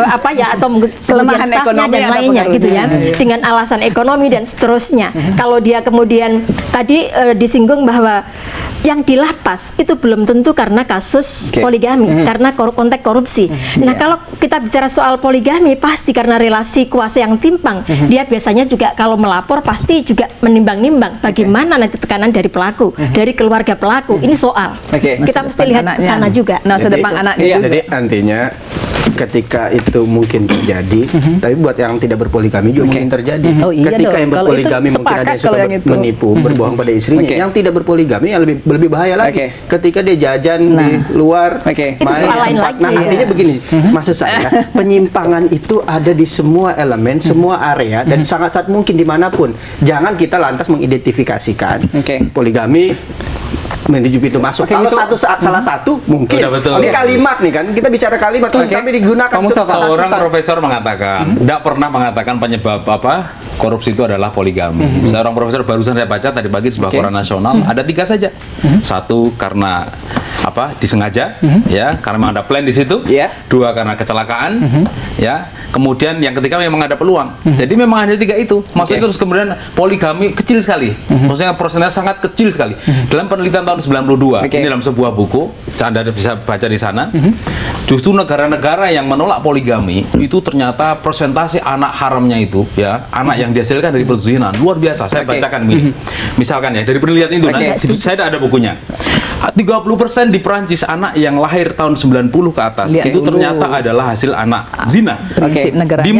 apa ya atau kemudian Kelemahan staffnya ekonomi dan ada lainnya gitu ya, pengaruhnya. dengan alasan ekonomi dan seterusnya. Kalau dia kemudian tadi disinggung bahwa yang dilapas itu belum tentu karena kasus Oke. poligami, karena konteks korupsi. Nah, kalau kita bicara soal poligami, pasti karena relasi kuasa yang timpang. Dia biasanya juga kalau melapor pasti juga menimbang-nimbang bagaimana nanti tekanan dari pelaku, dari keluarga pelaku. Ini soal. Oke. Kita mesti lihat ke sana juga. Nah, sedepan anaknya Iya. juga. Jadi nantinya ketika itu mungkin terjadi, tapi buat yang tidak berpoligami juga mungkin terjadi. Oh, iya Ketika dong. yang Kalau berpoligami itu mungkin ada yang sepakat kalau suka yang itu. menipu, berbohong pada istrinya. Oke. Yang tidak berpoligami yang lebih bahaya lagi. Oke. Ketika dia jajan di luar, Oke. Itu soal lain tempat. lagi. Nah, artinya Iya. begini, maksud saya penyimpangan itu ada di semua elemen, semua area dan sangat-sangat mungkin dimanapun. Jangan kita lantas mengidentifikasikan Oke. poligami menuju pintu masuk. Oke, Kalau itu- salah satu mungkin. Udah betul. Ini kalimat nih kan, kita bicara kalimat, Oke. tapi digunakan Pak Mustafa. untuk Seorang salah profesor mengatakan, tidak pernah mengatakan penyebab korupsi itu adalah poligami. Seorang profesor barusan saya baca tadi pagi di sebuah Oke. koran nasional ada 3 saja. Satu karena disengaja, ya, karena memang ada plan di situ. Iya. 2 karena kecelakaan, ya. Kemudian yang ketiga memang ada peluang. Jadi memang hanya 3 itu. Maksudnya terus kemudian poligami kecil sekali. Maksudnya persentase sangat kecil sekali. Dalam penelitian tahun 92, ini dalam sebuah buku, Anda bisa baca di sana. Justru negara-negara yang menolak poligami itu ternyata persentase anak haramnya itu, ya, anak yang dihasilkan dari perzinahan luar biasa. Saya bacakan ini. Misalkan ya, dari penelitian itu nanti saya ada bukunya. 30% di Perancis anak yang lahir tahun 90 ke atas itu ternyata adalah hasil anak zina. Di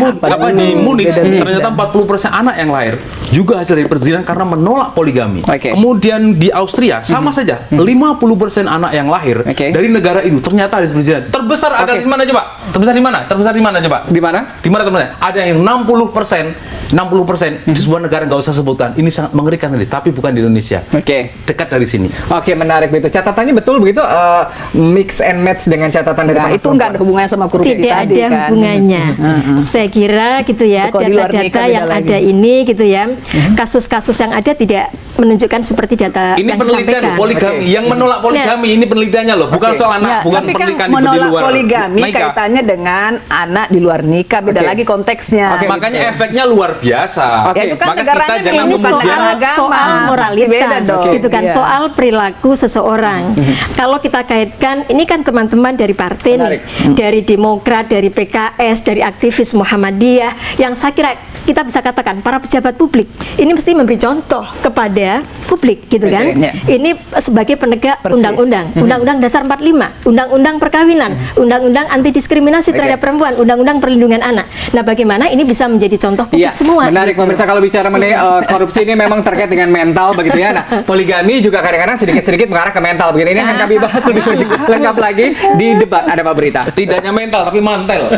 Munich ternyata 40% anak yang lahir juga hasil dari perzinahan karena menolak poligami. Kemudian di Austria sama saja, 50% anak yang lahir dari negara itu ternyata hasil perzinahan. Terbesar ada di mana coba? Terbesar di mana? Terbesar di mana coba? Di mana? Di mana teman-teman? Ada yang 60% di sebuah negara, nggak usah sebutkan. Ini sangat mengerikan sekali, tapi bukan di Indonesia. Dekat dari sini. Oke, menarik begitu. Catatannya betul begitu, mix and match dengan catatan dari Komnas itu nggak ada hubungannya sama korupsi tidak tadi ada kan. hubungannya. Saya kira gitu ya, data-data yang ada ini gitu ya, kasus-kasus yang ada tidak menunjukkan seperti data ini yang penelitian disampaikan. Poligami yang menolak poligami ini penelitiannya loh, bukan soal anak, bukan tapi kan pernikahan di menolak luar poligami nikah. Kaitannya dengan anak di luar nikah, beda lagi konteksnya. Makanya efeknya luar biasa. Ya, itu kan Maka negaranya kita jangan ini kemudian soal moralitas gitu kan, Iya. soal perilaku seseorang. Kalau kita kaitkan, ini kan teman-teman dari partai nih, dari Demokrat, dari PKS, dari aktivis Muhammadiyah, yang saya kira kita bisa katakan para pejabat publik ini mesti memberi contoh kepada publik gitu kan. Ini sebagai penegak undang-undang, Undang-Undang Dasar 45, Undang-Undang Perkawinan, Undang-Undang Anti Diskriminasi terhadap Perempuan, Undang-Undang Perlindungan Anak. Nah, bagaimana ini bisa menjadi contoh publik semua? Menarik pemirsa, kalau bicara mengenai korupsi ini memang terkait dengan mental begitu ya. Nah, poligami juga kadang-kadang sedikit-sedikit mengarah ke mental begitu. Ini akan kami bahas lebih lengkap lagi di debat Ada Apa Berita. Tidak hanya mental tapi mantel.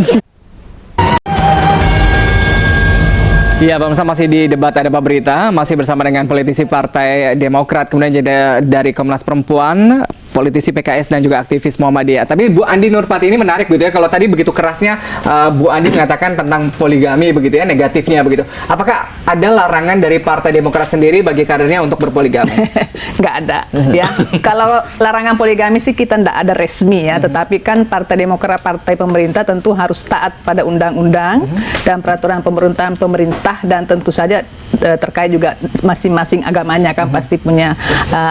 Iya, pemirsa, masih di debat Ada Apa Berita, masih bersama dengan politisi Partai Demokrat, kemudian juga dari Komnas Perempuan, politisi PKS dan juga aktivis Muhammadiyah. Tapi Bu Andi Nurpati ini menarik begitu ya. Kalau tadi begitu kerasnya Bu Andi mengatakan tentang poligami begitu ya, negatifnya begitu. Apakah ada larangan dari Partai Demokrat sendiri bagi kadernya untuk berpoligami? Nggak ada ya. Kalau larangan poligami sih kita nggak ada resmi ya, tetapi kan Partai Demokrat, partai pemerintah tentu harus taat pada undang-undang dan peraturan pemerintahan pemerintah, dan tentu saja terkait juga masing-masing agamanya kan pasti punya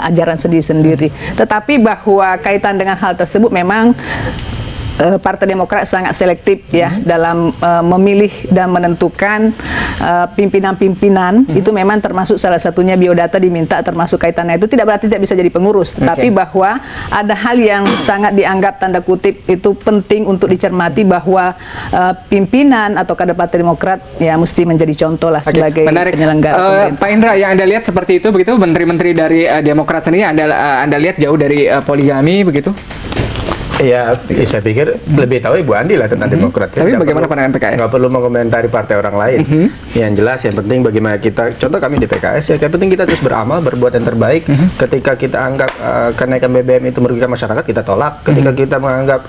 ajaran sendiri-sendiri. Tetapi bahwa kaitan dengan hal tersebut memang Partai Demokrat sangat selektif ya dalam memilih dan menentukan pimpinan-pimpinan. Itu memang termasuk salah satunya biodata diminta, termasuk kaitannya itu tidak berarti tidak bisa jadi pengurus, tetapi bahwa ada hal yang sangat dianggap tanda kutip itu penting untuk dicermati, bahwa pimpinan atau kader Partai Demokrat ya mesti menjadi contoh lah sebagai penyelenggara. Pak Indra, yang Anda lihat seperti itu begitu, menteri-menteri dari Demokrat sendiri Anda lihat jauh dari poligami begitu? Ya, saya pikir lebih tahu Ibu Andi lah tentang Demokrat. Tapi bagaimana pandangan PKS? Nggak perlu mengomentari partai orang lain. Yang jelas, yang penting bagaimana kita, contoh kami di PKS ya, yang penting kita terus beramal, berbuat yang terbaik. Ketika kita anggap kenaikan BBM itu merugikan masyarakat, kita tolak. Ketika kita menganggap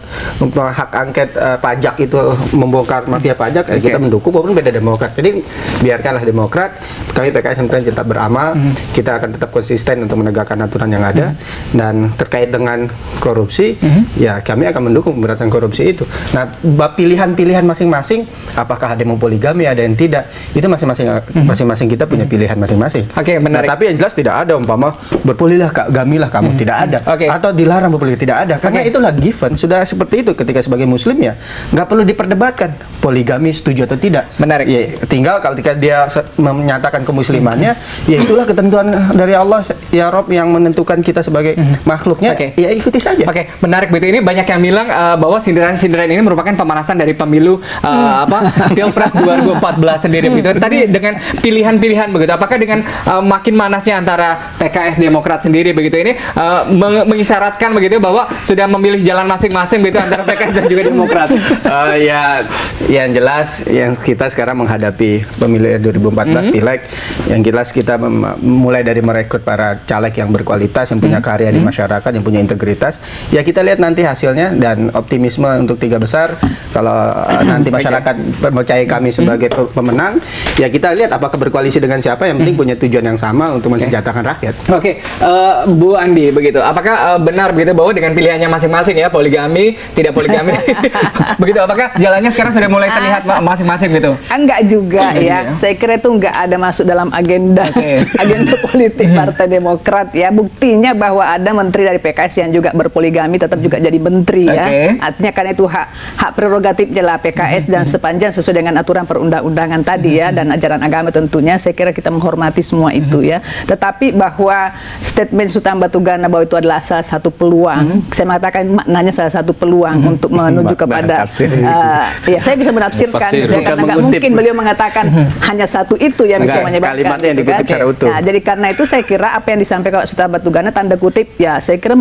hak angket pajak itu membongkar mafia pajak, kita mendukung, walaupun beda Demokrat. Jadi biarkanlah Demokrat, kami PKS yang penting tetap beramal, kita akan tetap konsisten untuk menegakkan aturan yang ada. Dan terkait dengan korupsi, ya kami akan mendukung pemberantasan korupsi itu. Nah, pilihan-pilihan masing-masing, apakah ada yang mau poligami, ada yang tidak, itu masing-masing kita punya pilihan masing-masing. Oke, menarik. Nah, tapi yang jelas tidak ada umpama berpolilah gamilah kamu, tidak ada. Atau dilarang berpoligami, tidak ada. Karena itulah given, sudah seperti itu. Ketika sebagai muslim ya, nggak perlu diperdebatkan poligami setuju atau tidak. Menarik. Ya, tinggal ketika dia menyatakan kemuslimannya, ya itulah ketentuan dari Allah ya Rob yang menentukan kita sebagai makhluknya, ya ikuti saja. Menarik begitu. Ini banyak yang bilang bahwa sindiran-sindiran ini merupakan pemanasan dari pemilu Pilpres 2014 sendiri begitu. Tadi dengan pilihan-pilihan begitu, apakah dengan makin manasnya antara PKS Demokrat sendiri begitu ini mengisyaratkan begitu bahwa sudah memilih jalan masing-masing begitu antara PKS dan juga Demokrat? Ya, yang jelas yang kita sekarang menghadapi pemilu 2014 pileg, yang jelas kita mulai dari merekrut para caleg yang berkualitas, yang punya karya di masyarakat, yang punya integritas. Ya kita lihat nanti hasilnya dan optimisme untuk 3 besar. Kalau nanti masyarakat percaya kami sebagai pemenang, ya kita lihat apakah berkoalisi dengan siapa. Yang penting punya tujuan yang sama untuk mensejahterakan rakyat. Oke, Bu Andi, begitu. Apakah benar begitu bahwa dengan pilihannya masing-masing ya, poligami, tidak poligami, begitu? Apakah jalannya sekarang sudah mulai terlihat masing-masing gitu? Enggak juga ya. Saya kira itu enggak ada masuk dalam agenda agenda politik Partai Demokrat ya. Buktinya bahwa ada menteri dari PKS yang juga berpoligami tetap juga jadi menteri ya. Artinya karena itu hak prerogatif jelas PKS dan sepanjang sesuai dengan aturan perundang-undangan tadi ya dan ajaran agama tentunya. Saya kira kita menghormati semua itu ya. Tetapi bahwa statement Sultan Batugana bahwa itu adalah salah satu peluang, saya mengatakan maknanya salah satu peluang untuk menuju kepada ya saya bisa menafsirkan ya, karena nggak mungkin beliau mengatakan hanya satu itu yang bisa menyebabkan kalimatnya yang gitu dikutip secara utuh. Nah, jadi karena itu saya kira apa yang disampaikan Sultan Batugana tanda kutip ya saya kira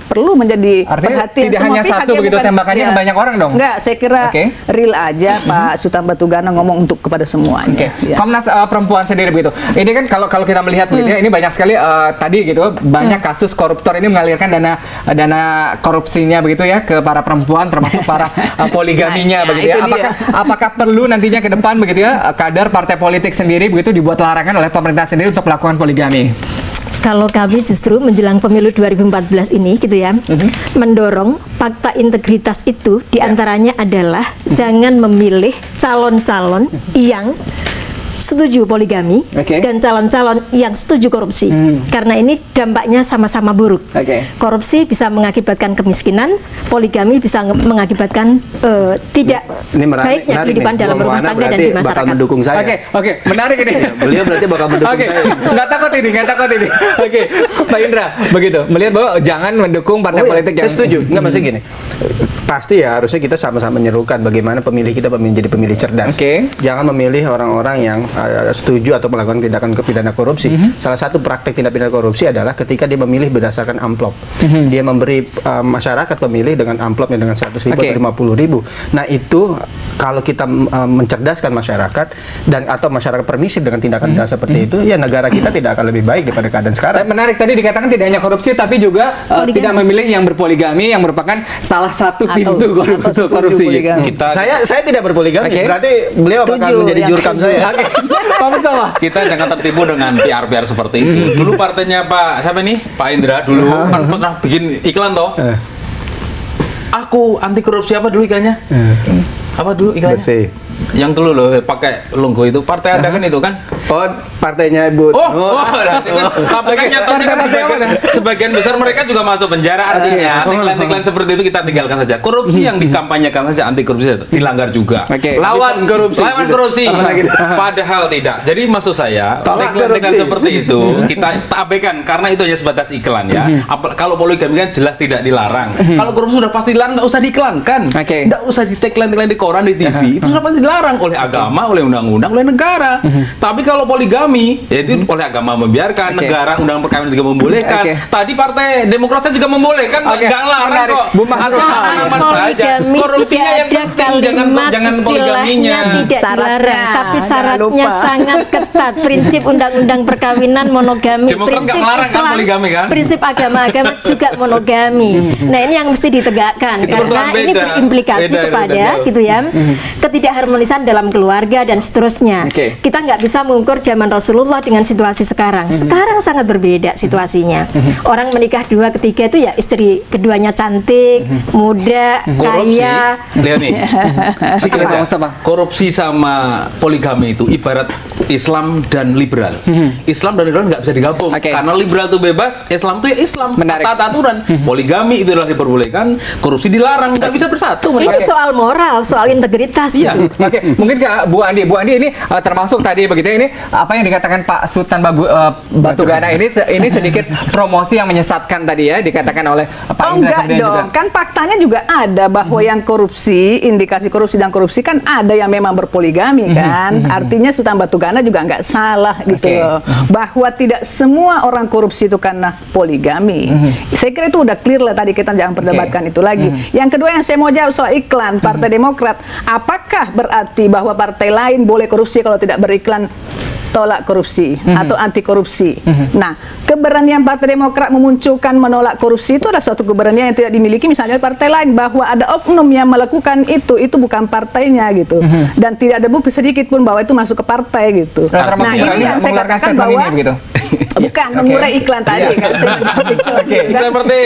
perlu menjadi artinya perhatian tidak semua hanya pihak satu ya, begitu tembakannya ke banyak orang dong. Enggak, saya kira real aja Pak Sultan Batugana ngomong untuk kepada semuanya. Ya. Komnas perempuan sendiri begitu. Ini kan kalau kita melihat begitu ya, ini banyak sekali tadi gitu banyak kasus koruptor ini mengalirkan dana korupsinya begitu ya ke para perempuan termasuk para poligaminya begitu ya. Apakah perlu nantinya ke depan begitu ya kader partai politik sendiri begitu dibuat larangan oleh pemerintah sendiri untuk melakukan poligami? Kalau kami justru menjelang pemilu 2014 ini gitu ya, mendorong fakta integritas itu diantaranya adalah jangan memilih calon-calon yang setuju poligami dan calon-calon yang setuju korupsi. Karena ini dampaknya sama-sama buruk. Korupsi bisa mengakibatkan kemiskinan, poligami bisa mengakibatkan tidak baiknya kehidupan dalam rumah tangga dan di masyarakat. Bakal mendukung saya. Oke, menarik ini. Beliau berarti bakal mendukung saya. Nggak takut ini. Oke, Pak Indra, begitu. Melihat bahwa jangan mendukung partai politik yang saya setuju. Nggak maksudnya gini. Pasti ya harusnya kita sama-sama menyerukan bagaimana pemilih kita menjadi pemilih cerdas. Jangan memilih orang-orang yang setuju atau melakukan tindakan pidana korupsi. Salah satu praktek tindak pidana korupsi adalah ketika dia memilih berdasarkan amplop. Dia memberi masyarakat pemilih dengan amplopnya dengan 100.000 atau 50.000. Nah itu kalau kita mencerdaskan masyarakat dan atau masyarakat permisif dengan tindakan seperti itu, ya negara kita tidak akan lebih baik daripada keadaan sekarang. Menarik tadi dikatakan tidak hanya korupsi tapi juga tidak memilih yang berpoligami yang merupakan salah satu pintu korupsi. Saya tidak berpoligami, berarti beliau bakal menjadi jurkam saya. Kita jangan tertipu dengan PR seperti itu. Dulu partainya Pak siapa nih? Pak Indra dulu kan pernah bikin iklan toh. Aku anti korupsi apa dulu iklannya? Apa dulu iklannya? Bersih. Yang dulu loh pakai logo itu partai Anda kan itu kan? Oh, partainya Ibu. Tapi kan nyatanya kan sebagian besar mereka juga masuk penjara artinya. Iklan-iklan seperti itu kita tinggalkan saja. Korupsi yang dikampanyekan saja anti korupsi dilanggar juga. Lawan korupsi. Padahal tidak. Jadi maksud saya iklan-iklan seperti itu kita abaikan karena itu hanya sebatas iklan ya. Kalau poligami kan jelas tidak dilarang. Kalau korupsi sudah pasti dilarang, nggak usah diiklankan. Nggak usah di tagline di koran di TV. Itu sudah pasti dilarang oleh agama, oleh undang-undang, oleh negara. Tapi kalau poligami, yaitu oleh agama membiarkan, negara undang perkawinan juga membolehkan. Tadi Partai Demokrat juga membolehkan, nggak larang kok. Aman saja. Korupsinya yang penting, jangan poligaminya. Tidak dilarang, tapi syaratnya sangat ketat. Prinsip undang-undang perkawinan monogami, prinsip Islam, prinsip agama-agama juga monogami. Nah ini yang mesti ditegakkan karena ini berimplikasi kepada gitu ya ketidakharmonisan dalam keluarga dan seterusnya. Kita nggak bisa mengukur zaman Rasulullah dengan situasi sekarang. Sekarang sangat berbeda situasinya. Orang menikah 2, 3 itu ya istri keduanya cantik, muda, kaya. Lihat nih. Korupsi sama poligami itu ibarat Islam dan liberal. Islam dan liberal nggak bisa digabung karena liberal itu bebas, Islam itu ya Islam. Taat aturan. Poligami itu adalah diperbolehkan, korupsi dilarang, nggak bisa bersatu. Ini soal moral, soal integritas. Mungkin ke Bu Andi ini termasuk tadi begitu ini apa yang dikatakan Pak Sultan Batugana ini sedikit promosi yang menyesatkan tadi ya dikatakan oleh Pak Indra. Enggak dong, juga. Kan faktanya juga ada bahwa yang korupsi, indikasi korupsi dan korupsi kan ada yang memang berpoligami kan. Artinya Sultan Batugana juga nggak salah gitu loh. Bahwa tidak semua orang korupsi itu karena poligami. Saya kira itu udah clear lah tadi, kita jangan perdebatkan itu lagi. Yang kedua yang saya mau jawab soal iklan Partai Demokrat, apakah berarti bahwa partai lain boleh korupsi kalau tidak beriklan tolak korupsi atau anti korupsi. Nah, keberanian Partai Demokrat memunculkan menolak korupsi itu adalah suatu keberanian yang tidak dimiliki misalnya partai lain, bahwa ada oknum yang melakukan itu bukan partainya gitu, dan tidak ada bukti sedikit pun bahwa itu masuk ke partai gitu. Nah, ini yang saya katakan bahwa bukan mengurai iklan tadi kan, saya Iklan seperti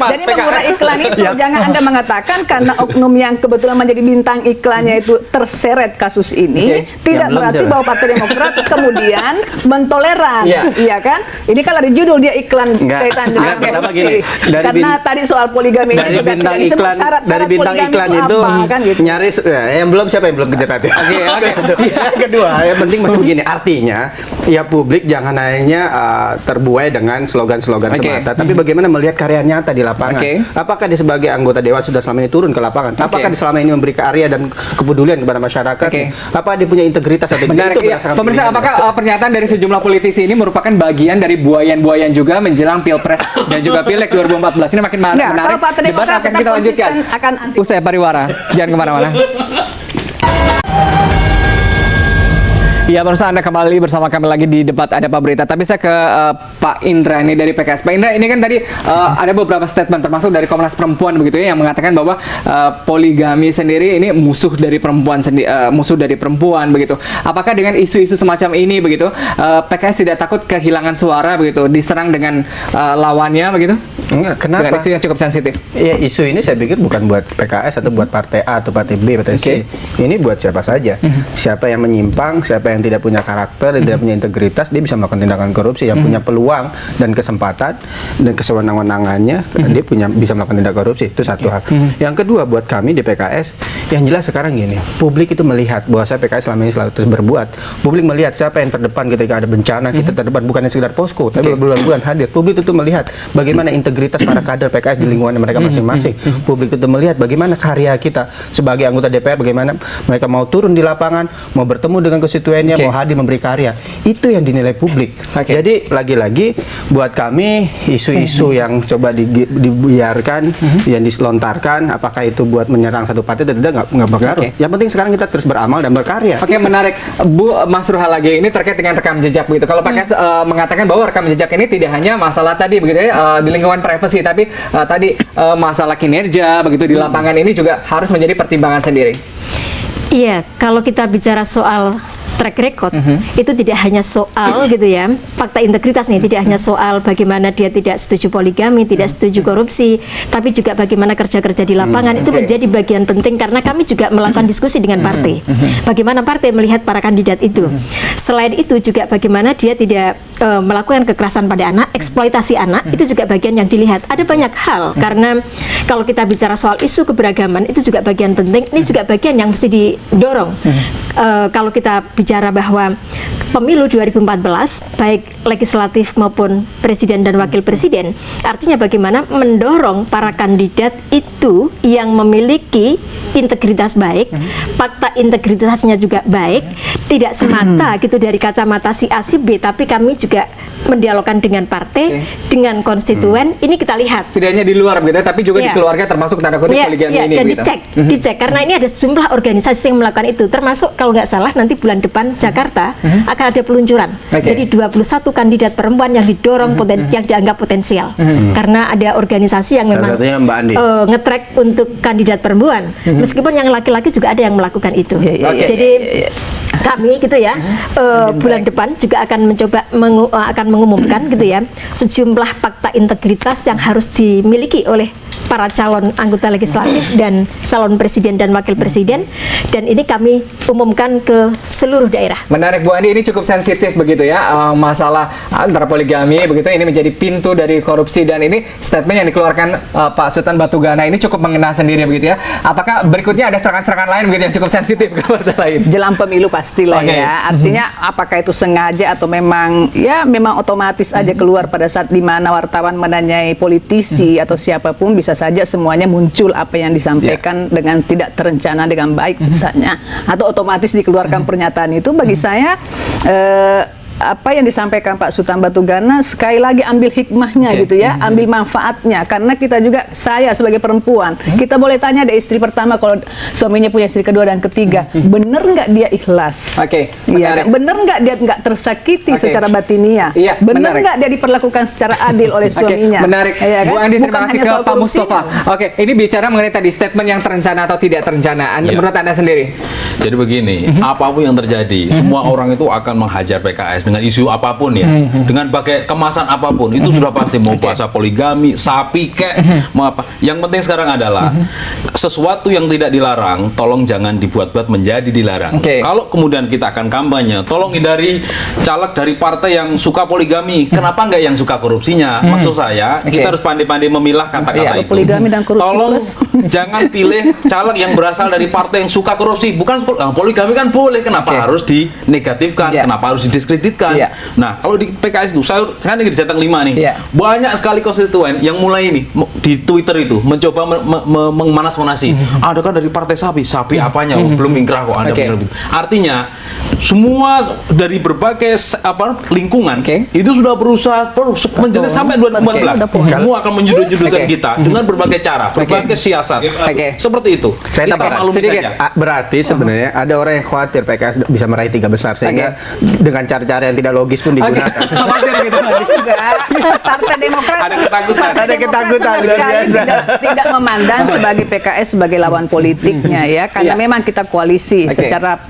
jadi mengurai iklan itu jangan Anda mengatakan karena oknum yang kebetulan menjadi bintang iklannya itu terseret kasus ini, tidak berarti bahwa Partai Demokrat kemudian mentoleran, iya kan? Ini kalau di judul dia iklan kaitan dengan korupsi, karena tadi soal poligami dari bintang iklan, dari bintang iklan itu kan, gitu. nyaris yang belum siapa yang belum kejar hati. Yang kedua, yang penting masih begini, artinya ya publik jangan hanya terbuai dengan slogan-slogan semata, tapi bagaimana melihat karya nyata di lapangan. Apakah dia sebagai anggota dewan sudah selama ini turun ke lapangan? Apakah dia selama ini memberi karya dan kepedulian kepada masyarakat? Apakah dia punya integritas atau menarik, itu? Pemirsa, apakah pernyataan dari sejumlah politisi ini merupakan bagian dari buayan-buayan juga menjelang Pilpres dan juga Pileg 2014? Ini makin menarik. Kalau Partai Debat Demokrat akan kita lanjutkan. akan anti. Usai pariwara, jangan kemana-mana. Ya, pemirsa, Anda kembali bersama kami lagi di Debat Ada Apa Berita. Tapi saya ke Pak Indra ini dari PKS. Pak Indra, ini kan tadi ada beberapa statement termasuk dari Komnas Perempuan begitu ya, yang mengatakan bahwa poligami sendiri ini musuh dari perempuan begitu. Apakah dengan isu-isu semacam ini begitu, PKS tidak takut kehilangan suara begitu, diserang dengan lawannya begitu? Enggak, kenapa? Dengan isu yang cukup sensitif. Ya, isu ini saya pikir bukan buat PKS atau buat partai A atau partai B, partai C. Ini buat siapa saja. Siapa yang menyimpang, siapa yang tidak punya karakter, tidak punya integritas, dia bisa melakukan tindakan korupsi. Yang punya peluang dan kesempatan dan kesewenang-wenangannya, dia bisa melakukan tindak korupsi. Itu satu hal. Yang kedua, buat kami di PKS, yang jelas sekarang gini, publik itu melihat bahwa saya PKS selama ini selalu terus berbuat. Publik melihat siapa yang terdepan ketika ada bencana, kita terdepan, bukannya sekedar posko, tapi berbulan-bulan hadir. Publik itu melihat bagaimana integritas para kader PKS di lingkungan mereka masing-masing. Publik itu melihat bagaimana karya kita sebagai anggota DPR, bagaimana mereka mau turun di lapangan, mau bertemu dengan konstituennya, mau hadir memberi karya. Itu yang dinilai publik. Jadi lagi-lagi buat kami isu-isu yang coba dibiarkan, yang diselontarkan, apakah itu buat menyerang satu partai atau tidak, nggak berpengaruh. Yang penting sekarang kita terus beramal dan berkarya. Menarik. Bu Mas Ruhal lagi ini terkait dengan rekam jejak begitu. Kalau PKS mengatakan bahwa rekam jejak ini tidak hanya masalah tadi begitu ya, di lingkungan privasi, tapi tadi masalah kinerja begitu di lapangan ini juga harus menjadi pertimbangan sendiri. Iya, kalau kita bicara soal track record, itu tidak hanya soal gitu ya, fakta integritas nih, tidak hanya soal bagaimana dia tidak setuju poligami, tidak setuju korupsi, tapi juga bagaimana kerja-kerja di lapangan. Itu menjadi bagian penting karena kami juga melakukan diskusi dengan partai. Bagaimana partai melihat para kandidat itu. Selain itu juga bagaimana dia tidak melakukan kekerasan pada anak, eksploitasi anak, itu juga bagian yang dilihat. Ada banyak hal, karena kalau kita bicara soal isu keberagaman, itu juga bagian penting, ini juga bagian yang mesti didorong. Kalau kita bicara bahwa pemilu 2014, baik legislatif maupun presiden dan wakil presiden, artinya bagaimana mendorong para kandidat itu yang memiliki integritas baik, fakta integritasnya juga baik, tidak semata gitu dari kacamata si A si B, tapi kami juga mendialogkan dengan partai, dengan konstituen. Ini kita lihat. Tidak hanya di luar begitu, tapi juga di keluarga, termasuk tanda kutip poligami ini. Dan dicek karena ini ada sejumlah organisasi yang melakukan itu, termasuk kalau nggak salah nanti bulan depan Jakarta akan ada peluncuran. Jadi 21 kandidat perempuan yang didorong yang dianggap potensial. Karena ada organisasi yang memang nge-track untuk kandidat perempuan. Meskipun yang laki-laki juga ada yang melakukan itu. Jadi kami gitu ya, bulan depan juga akan mencoba akan mengumumkan gitu ya sejumlah fakta integritas yang harus dimiliki oleh para calon anggota legislatif dan calon presiden dan wakil presiden, dan ini kami umumkan ke seluruh daerah. Menarik Bu Andi, ini cukup sensitif begitu ya, masalah antara poligami begitu, ini menjadi pintu dari korupsi, dan ini statement yang dikeluarkan Pak Sultan Batugana ini cukup mengena sendiri begitu ya. Apakah berikutnya ada serangan-serangan lain begitu yang cukup sensitif ke partai lain? Jelang pemilu pastilah ya. Artinya apakah itu sengaja atau memang otomatis aja keluar pada saat di mana wartawan menanyai politisi atau siapapun, bisa saja semuanya muncul apa yang disampaikan dengan tidak terencana dengan baik misalnya, atau otomatis dikeluarkan pernyataan itu. Bagi saya apa yang disampaikan Pak Sultan Batugana sekali lagi ambil hikmahnya gitu ya, ambil manfaatnya, karena kita juga, saya sebagai perempuan, kita boleh tanya ada istri pertama kalau suaminya punya istri kedua dan ketiga, bener nggak dia ikhlas? Iya, kan? Bener nggak dia nggak tersakiti secara batiniah? Iya, bener nggak dia diperlakukan secara adil oleh suaminya? Menarik. Ya, kan? Bu Andi, terima Bukan kasih hanya ke soal Pak Mustafa. korupsinya. Ini bicara mengenai tadi statement yang terencana atau tidak terencana. Iya. Menurut Anda sendiri? Jadi begini, apapun yang terjadi, semua orang itu akan menghajar PKS dengan isu apapun ya, dengan bagai kemasan apapun, itu sudah pasti mau bahasa poligami, sapi kek, mau apa. Yang penting sekarang adalah sesuatu yang tidak dilarang, tolong jangan dibuat-buat menjadi dilarang. Kalau kemudian kita akan kampanye, tolong hindari caleg dari partai yang suka poligami. Kenapa nggak yang suka korupsinya? Maksud saya, kita harus pandai-pandai memilah kata-kata itu. Poligami dan korupsi Tolong plus. jangan pilih caleg yang berasal dari partai yang suka korupsi. Bukan poligami kan boleh, kenapa harus dinegatifkan? Kenapa harus didiskreditkan? Nah, kalau di PKS itu, saya kan di Jateng 5 nih, banyak sekali konstituen yang mulai ini di Twitter itu mencoba memanas-manasi. Ada kan dari partai sapi apanya? Belum ingkrah kok Anda benar. Artinya semua dari berbagai lingkungan itu sudah berusaha menjelaskan sampai 2014. Kamu akan menjudul-judulkan kita dengan berbagai cara, berbagai siasat. Seperti itu. Saya Kita tambahkan maklumi sedikit. saja. Berarti sebenarnya ada orang yang khawatir PKS bisa meraih 3 besar sehingga dengan cara-cara yang tidak logis pun digunakan. Enggak, Partai Demokrat Ada ketakutan. Ada ketakutan, sama luar sekali biasa. tidak memandang sebagai PKS sebagai lawan politiknya ya, karena memang kita koalisi secara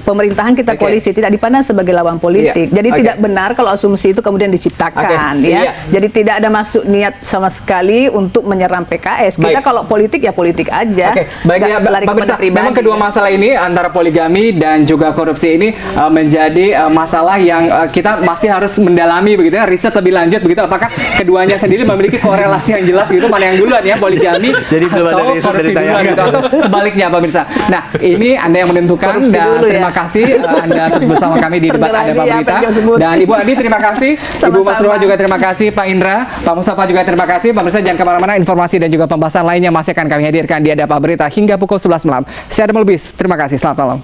pemerintahan, kita koalisi, tidak dipandang sebagai lawan politik. Jadi tidak benar kalau asumsi itu kemudian diciptakan ya. Jadi tidak ada masuk niat sama sekali untuk menyerang PKS. Kita kalau politik ya politik aja. Baik ya, Nggak lari Pak kepada Mirsa, pribadi, memang kedua ya. masalah ini antara poligami dan juga korupsi ini menjadi masalah yang kita masih harus mendalami begitu ya, riset lebih lanjut begitu, apakah keduanya sendiri memiliki korelasi yang jelas gitu, mana yang duluan ya, poligami Jadi belum ada atau riset korupsi dari duluan gitu, atau sebaliknya Pak Mirsa. Nah, ini Anda yang menentukan Korupsi dan dulu ya. terima kasih Anda terus bersama kami di debat Ada Tergeladi Pak apa Berita. yang dia sebut. Dan Ibu Andi terima kasih, Ibu Sama-sama. Mas Ruha juga terima kasih, Pak Indra, Pak Mustafa juga terima kasih. Pak Mirsa jangan kemana-mana, informasi dan juga pembahasan lainnya masih akan kami hadirkan di Ada Pak Berita hingga pukul 11 malam. Saya Adam Lubis, terima kasih, selamat malam.